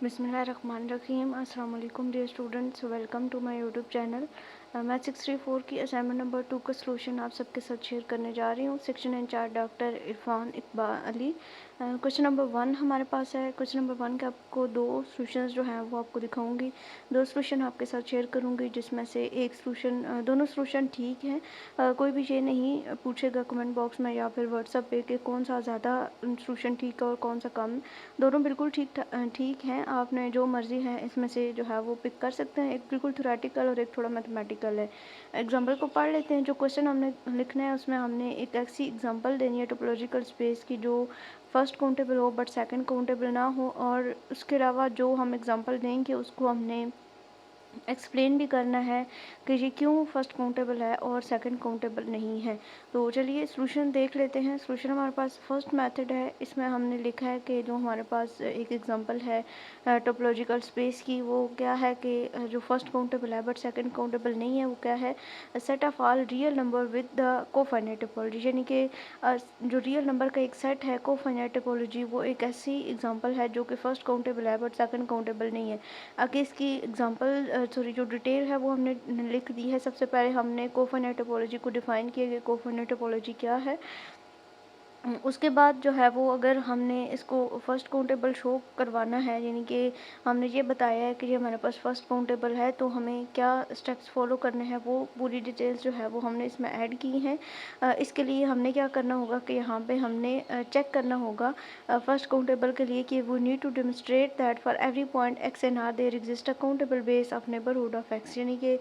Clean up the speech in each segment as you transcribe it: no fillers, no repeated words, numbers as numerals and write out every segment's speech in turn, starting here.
बिस्मिल्लाहिर्रहमानिर्रहीम। अस्सलाम वालेकुम dear students, welcome to my YouTube channel. Math 634 की असाइनमेंट नंबर 2 का सलूशन आप सबके साथ शेयर करने जा रही हूँ। Section incharge doctor Irfan Iqbal Ali. Question number 1 हमारे पास है। क्वेश्चन नंबर 1 के आपको दो सलूशंस जो हैं वो आपको दिखाऊंगी, दो सलूशन आपके साथ शेयर करूँगी, जिसमें से एक सलूशन, दोनों सलूशन ठीक हैं। कोई भी ये नहीं पूछेगा कमेंट बॉक्स में या फिर व्हाट्सएप पे कि कौन सा ज़्यादा सलूशन ठीक है और कौन सा कम। दोनों बिल्कुल ठीक हैं। आपने जो मर्ज़ी है इसमें से जो है वो पिक कर सकते हैं। एक बिल्कुल थ्योरेटिकल और एक थोड़ा मैथमेटिकल है। एग्जाम्पल को पढ़ लेते हैं। जो क्वेश्चन हमने लिखना है उसमें हमने एक ऐसी एग्जाम्पल देनी है टोपोलॉजिकल स्पेस की जो फर्स्ट काउंटेबल हो बट सेकंड काउंटेबल ना हो, और उसके अलावा जो हम एग्जाम्पल देंगे उसको हमने एक्सप्लेन भी करना है कि ये क्यों फर्स्ट काउंटेबल है और सेकंड काउंटेबल नहीं है। तो चलिए सॉल्यूशन देख लेते हैं। सॉल्यूशन हमारे पास फर्स्ट मेथड है। इसमें हमने लिखा है कि जो हमारे पास एक एग्जांपल है टोपोलॉजिकल स्पेस की, वो क्या है कि जो फर्स्ट काउंटेबल है बट सेकंड काउंटेबल नहीं है, वो क्या है, set of all real number with the cofinite topology. यानी कि जो रियल नंबर का एक सेट है कोफाइनाइट टोपोलॉजी, वो एक ऐसी एग्जांपल है जो कि फर्स्ट काउंटेबल है बट सेकंड काउंटेबल नहीं है। आगे इसकी एग्जांपल जो डिटेल है वो हमने लिख दी है। सबसे पहले हमने कोफाइनाइट टोपोलॉजी को डिफाइन किया कि कोफाइनाइट टोपोलॉजी क्या है। उसके बाद जो है वो अगर हमने इसको फर्स्ट काउंटेबल शो करवाना है, यानी कि हमने ये बताया है कि ये हमारे पास फर्स्ट काउंटेबल है, तो हमें क्या स्टेप्स फॉलो करने हैं वो पूरी डिटेल्स जो है वो हमने इसमें ऐड की हैं। इसके लिए हमने क्या करना होगा कि यहाँ पे हमने चेक करना होगा फर्स्ट काउंटेबल के लिए कि वो need to demonstrate that for every point x and are there exist a countable base of neighbourhood of x. यानी कि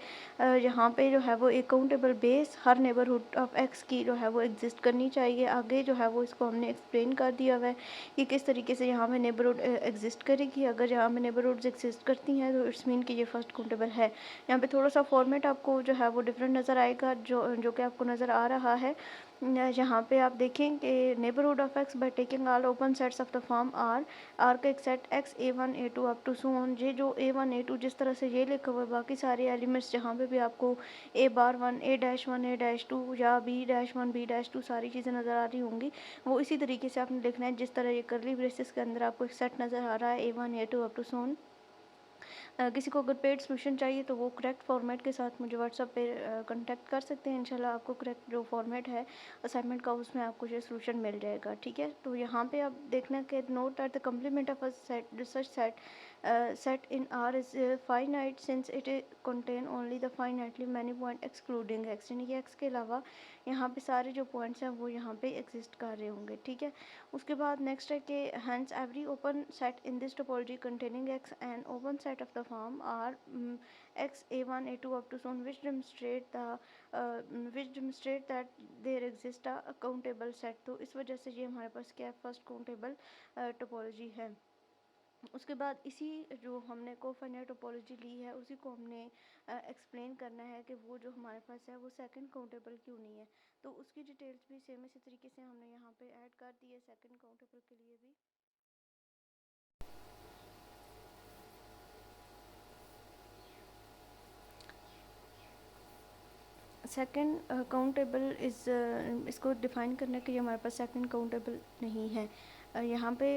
यहाँ पे जो है वो एक काउंटेबल बेस हर नेबरहुड ऑफ एक्स की जो है वो एग्जिस्ट करनी चाहिए। आगे जो है वो इसको हमने एक्सप्लेन कर दिया हुआ है कि किस तरीके से यहाँ पे नेबरहुड एग्जिस्ट करेगी। अगर यहाँ पे नेबरहुड्स एग्जिस्ट करती हैं तो इट्स मीन कि ये फर्स्ट काउंटेबल है। यहाँ पे थोड़ा सा फॉर्मेट आपको जो है वो डिफरेंट नज़र आएगा, जो कि आपको नज़र आ रहा है। यहाँ पे आप देखें कि neighbourhood of x by taking all open sets of the form R का एक set x A1 A2 up to so on. ये जो A1 A2 जिस तरह से ये लिखा हुआ है, बाकी सारे एलिमेंट्स जहाँ पे भी आपको A'1 A'1 A'2 या B'1 B'2 सारी चीज़ें नज़र आ रही होंगी, वो इसी तरीके से आपने लिखना है जिस तरह ये करली ब्रेसेस के अंदर आपको एक सेट नज़र आ रहा है A1 A2 up to so on. किसी को अगर पेड सोल्यूशन चाहिए तो वो करेक्ट फॉर्मेट के साथ मुझे व्हाट्सएप पे कांटेक्ट कर सकते हैं। इंशाल्लाह आपको करेक्ट जो फॉर्मेट है असाइनमेंट का उसमें आपको ये सोल्यूशन मिल जाएगा। ठीक है, तो यहाँ पे आप देखना कि note at the complement of a set such set in are is finite since it contain only the finitely many point excluding x. यानी कि एक्स के अलावा यहाँ पे सारे जो पॉइंट्स हैं वो यहाँ पे एग्जिस्ट कर रहे होंगे। ठीक है, उसके बाद नेक्स्ट है कि hence every open set in this topology containing x and open set of the form R x A1 A2 up to so on which demonstrate that there exist a countable set। तो इस वजह से ये हमारे पास क्या first countable topology है। उसके बाद इसी जो हमने कोफाइनाइट टोपोलॉजी ली है उसी को हमने एक्सप्लेन करना है कि वो जो हमारे पास है वो सेकंड काउंटेबल क्यों नहीं है। तो उसकी डिटेल्स भी सेम इसी तरीके से हमने यहाँ पे ऐड कर दी है सेकंड काउंटेबल के लिए भी। सेकंड काउंटेबल इज़, इसको डिफ़ाइन करने के लिए हमारे पास सेकंड काउंटेबल नहीं है। यहाँ पे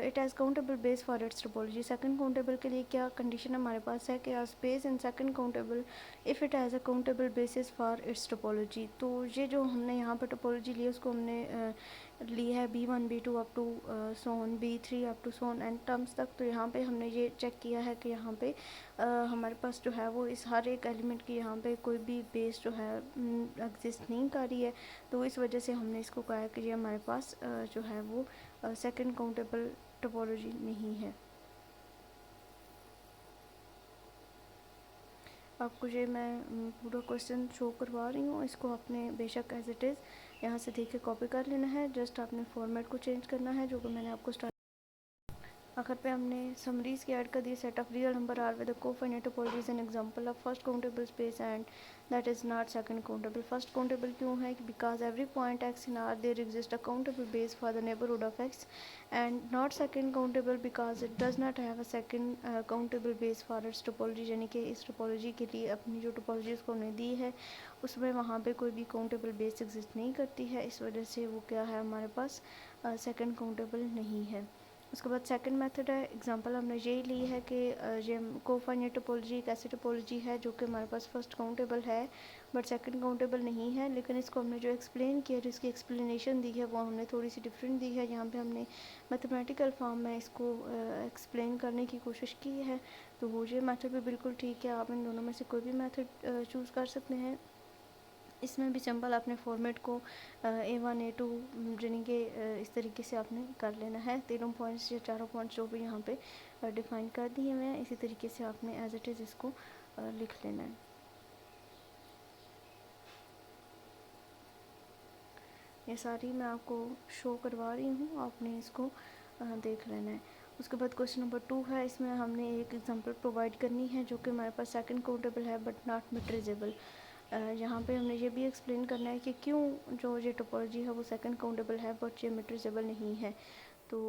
it has countable base for its topology. Second countable के लिए क्या कंडीशन हमारे पास है कि a space is second countable if it has a countable basis for its topology. तो ये जो हमने यहाँ पर टोपोलॉजी ली है उसको हमने ली है B1 B2 up to so on B3 up to so on and terms तक। तो यहाँ पे हमने ये चेक किया है कि यहाँ पे हमारे पास जो है वो इस हर एक एलिमेंट की यहाँ पे कोई भी बेस जो है एग्जिस्ट नहीं कर रही है। तो इस वजह से हमने इसको कहा है कि ये हमारे पास जो है वो सेकंड काउंटेबल टोपोलॉजी नहीं है। आपको ये मैं पूरा क्वेश्चन शो करवा रही हूँ, इसको आपने बेशक एज इट इज़ यहाँ से देख के कॉपी कर लेना है। जस्ट आपने फॉर्मेट को चेंज करना है जो कि मैंने आपको स्टार्ट। आखिर पे हमने समरीज की ऐड कर दी। Set of real number are with cofinite topology is an example of first countable space and that is not second countable. First countable क्यों है? Because every point x in R there exist a countable base for the neighbourhood of x and not second countable because it does not have a second countable base for its topology. यानी कि इस topology के लिए अपनी जो topology उसको हमने दी है उसमें वहाँ पे कोई भी काउंटेबल बेस एग्जिस्ट नहीं करती है। इस वजह से वो क्या है हमारे पास सेकंड काउंटेबल नहीं है। उसके बाद सेकंड मेथड है, एग्जांपल हमने ये ली है कि ये कोफाइनाइट टोपोलॉजी एक ऐसी टोपोलॉजी है जो कि हमारे पास फर्स्ट काउंटेबल है बट सेकंड काउंटेबल नहीं है, लेकिन इसको हमने जो एक्सप्लेन किया, जिसकी एक्सप्लेनेशन दी है वो हमने थोड़ी सी डिफरेंट दी है। यहाँ पे हमने मैथमेटिकल फॉर्म में इसको एक्सप्लेन करने की कोशिश की है। तो वो ये मेथड भी बिल्कुल ठीक है, आप इन दोनों में से कोई भी मेथड चूज़ कर सकते हैं। इसमें भी सिंपल अपने फॉर्मेट को A1 A2 यानी कि इस तरीके से आपने कर लेना है। तीनों पॉइंट्स या चारों पॉइंट्स जो भी यहाँ पे डिफाइन कर दिए हुए हैं, इसी तरीके से आपने एज इट इज़ इसको लिख लेना है। ये सारी मैं आपको शो करवा रही हूँ, आपने इसको देख लेना है। उसके बाद क्वेश्चन नंबर 2 है, इसमें हमने एक एग्जांपल प्रोवाइड करनी है जो कि हमारे पास सेकंड काउंटेबल है बट नॉट मेट्रिजेबल। यहाँ पे हमने ये भी एक्सप्लेन करना है कि क्यों जो ये टोपोलॉजी है वो सेकंड काउंटेबल है बट ये मेट्रिजेबल नहीं है। तो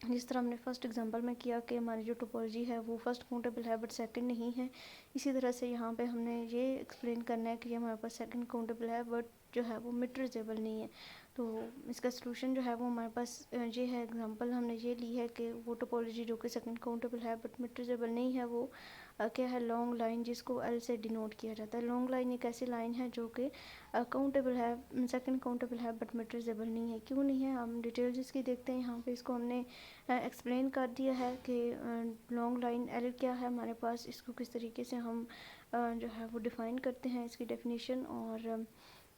जिस तरह हमने फर्स्ट एग्जांपल में किया कि हमारी जो टोपोलॉजी है वो फर्स्ट काउंटेबल है बट सेकंड नहीं है, इसी तरह से यहाँ पे हमने ये एक्सप्लेन करना है कि हमारे पास सेकंड काउंटेबल है बट जो है वो मेट्रिजेबल नहीं है। तो इसका सलूशन जो है वो हमारे पास ये है, एग्जांपल हमने ये ली है कि वो टोपोलॉजी जो कि सेकंड काउंटेबल है बट मेट्रिजेबल नहीं है वो क्या है, लॉन्ग लाइन, जिसको L से डिनोट किया जाता है। लॉन्ग लाइन एक ऐसी लाइन है जो कि काउंटेबल है, सेकंड काउंटेबल है बट मेट्रिजेबल नहीं है। क्यों नहीं है, हम डिटेल्स इसकी देखते हैं। यहाँ पे इसको हमने एक्सप्लेन कर दिया है कि लॉन्ग लाइन L क्या है हमारे पास, इसको किस तरीके से हम जो है वो डिफ़ाइन करते हैं, इसकी डेफिनेशन, और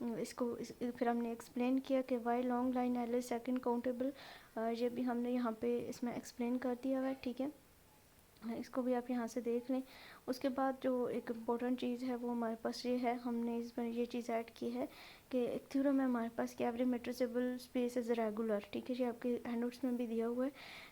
फिर हमने एक्सप्लेन किया कि why long line L is second countable, ये भी हमने यहाँ पे इसमें एक्सप्लेन कर दिया हुआ है। ठीक है, इसको भी आप यहाँ से देख लें। उसके बाद जो एक इम्पोर्टेंट चीज़ है वो हमारे पास ये है, हमने इसमें ये चीज़ ऐड की है कि एक थ्योरम है हमारे पास कि एवरी मेट्रिसेबल स्पेस इज़ रेगुलर। ठीक है जी, आपके हैंडआउट्स में भी दिया हुआ है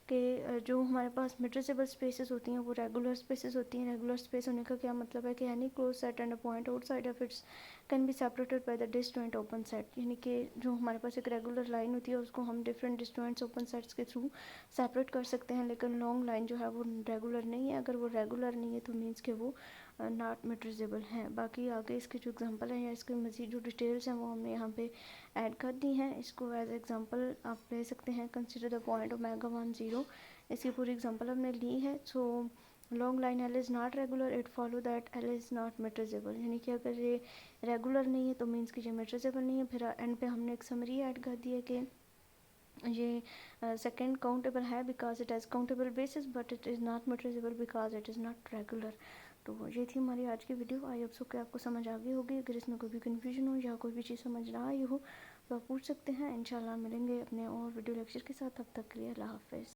कि जो हमारे पास मेट्रिसेबल स्पेसेस होती हैं वो रेगुलर स्पेसेस होती हैं। रेगुलर स्पेस होने का क्या मतलब है कि any close set and a point outside of its can be separated by the disjoint open set. यानी कि जो हमारे पास एक रेगुलर लाइन होती है उसको हम डिफरेंट डिसजॉइंट्स ओपन सेट्स के थ्रू सेपरेट कर सकते हैं, लेकिन लॉन्ग लाइन जो है वो रेगुलर नहीं है। अगर वो रेगुलर नहीं है तो मीन्स कि वो नॉट मेट्रिजेबल हैं। बाकी आगे इसके जो एग्जांपल हैं या इसके मज़ीद जो डिटेल्स हैं वो हमने यहाँ पे ऐड कर दी हैं। इसको एज एग्जांपल आप ले सकते हैं, कंसिडर द पॉइंट ओमेगा 1 0। इसकी पूरी एग्जांपल हमने ली है। So long line L is not regular, it follow that L is not metrizable. यानी कि अगर ये रेगुलर नहीं है तो मीन्स कि ये मेट्रिजेबल नहीं है। फिर एंड पे हमने एक समरी ऐड कर दी है कि ये सेकंड काउंटेबल है because it has countable basis but it is not metrizable because it is not regular. तो ये थी हमारी आज की वीडियो। आई होप सो कि आपको समझ आ गई होगी। अगर इसमें कोई भी कन्फ्यूजन हो या कोई भी चीज़ समझ ना आई हो तो आप पूछ सकते हैं। इंशाल्लाह मिलेंगे अपने और वीडियो लेक्चर के साथ, तब तक के लिए अल्लाह हाफ़िज़।